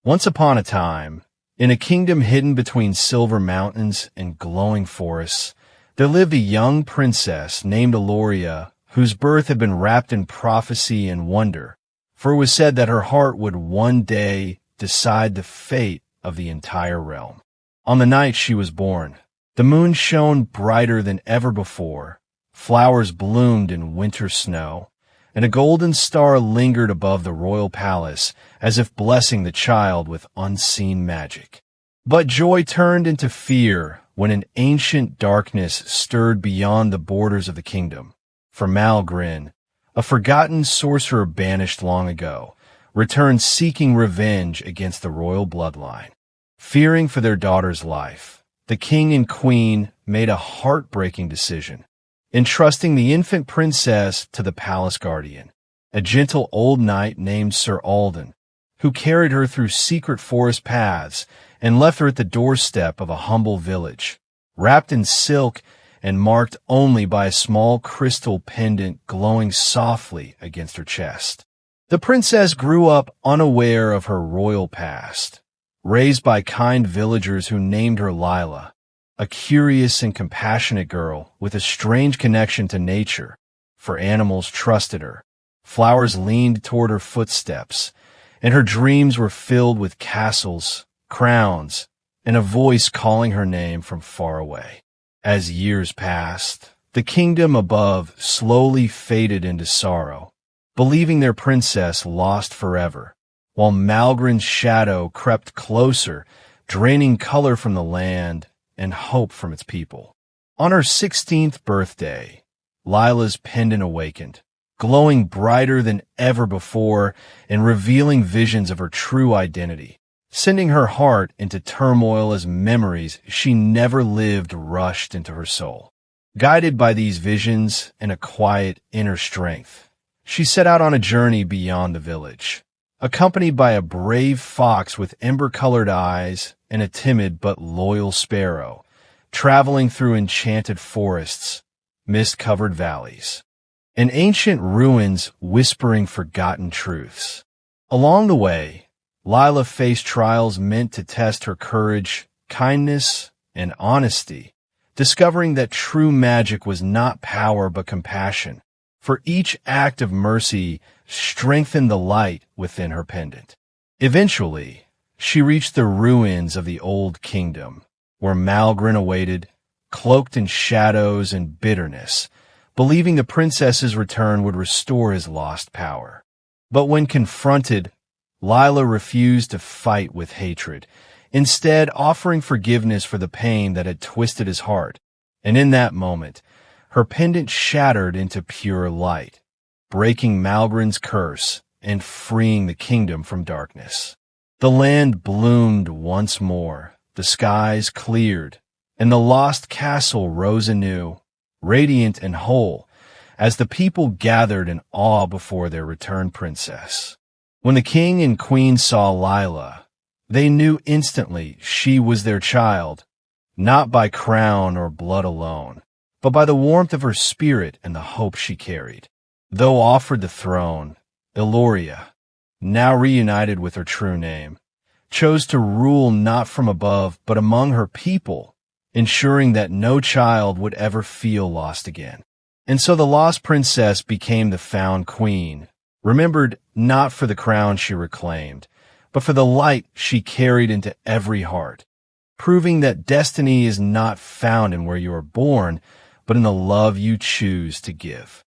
Once upon a time, in a kingdom hidden between silver mountains and glowing forests, there lived a young princess named Eloria, whose birth had been wrapped in prophecy and wonder, for it was said that her heart would one day decide the fate of the entire realm. On the night she was born, the moon shone brighter than ever before, flowers bloomed in winter snow, and a golden star lingered above the royal palace as if blessing the child with unseen magic. But joy turned into fear when an ancient darkness stirred beyond the borders of the kingdom. For Malgrin, a forgotten sorcerer banished long ago, returned seeking revenge against the royal bloodline. Fearing for their daughter's life, the king and queen made a heartbreaking decision, entrusting the infant princess to the palace guardian, a gentle old knight named Sir Alden, who carried her through secret forest paths and left her at the doorstep of a humble village, wrapped in silk and marked only by a small crystal pendant glowing softly against her chest. The princess grew up unaware of her royal past, raised by kind villagers who named her Lila, a curious and compassionate girl with a strange connection to nature, for animals trusted her, flowers leaned toward her footsteps, and her dreams were filled with castles, crowns, and a voice calling her name from far away. As years passed, the kingdom above slowly faded into sorrow, believing their princess lost forever, while Malgrin's shadow crept closer, draining color from the land and hope from its people. On her 16th birthday, Lila's pendant awakened, glowing brighter than ever before and revealing visions of her true identity, sending her heart into turmoil as memories she never lived rushed into her soul. Guided by these visions and a quiet inner strength, she set out on a journey beyond the village, accompanied by a brave fox with ember-colored eyes and a timid but loyal sparrow, traveling through enchanted forests, mist-covered valleys, and ancient ruins whispering forgotten truths. Along the way, Lila faced trials meant to test her courage, kindness, and honesty, discovering that true magic was not power but compassion, for each act of mercy strengthened the light within her pendant. Eventually, she reached the ruins of the old kingdom, where Malgrin awaited, cloaked in shadows and bitterness, believing the princess's return would restore his lost power. But when confronted, Lila refused to fight with hatred, instead offering forgiveness for the pain that had twisted his heart. And in that moment, her pendant shattered into pure light, breaking Malgrin's curse and freeing the kingdom from darkness. The land bloomed once more, the skies cleared, and the lost castle rose anew, radiant and whole, as the people gathered in awe before their returned princess. When the king and queen saw Lila, they knew instantly she was their child, not by crown or blood alone, but by the warmth of her spirit and the hope she carried. Though offered the throne, Eloria, now reunited with her true name, chose to rule not from above but among her people, ensuring that no child would ever feel lost again. And so the lost princess became the found queen, remembered not for the crown she reclaimed, but for the light she carried into every heart, proving that destiny is not found in where you are born, but in the love you choose to give.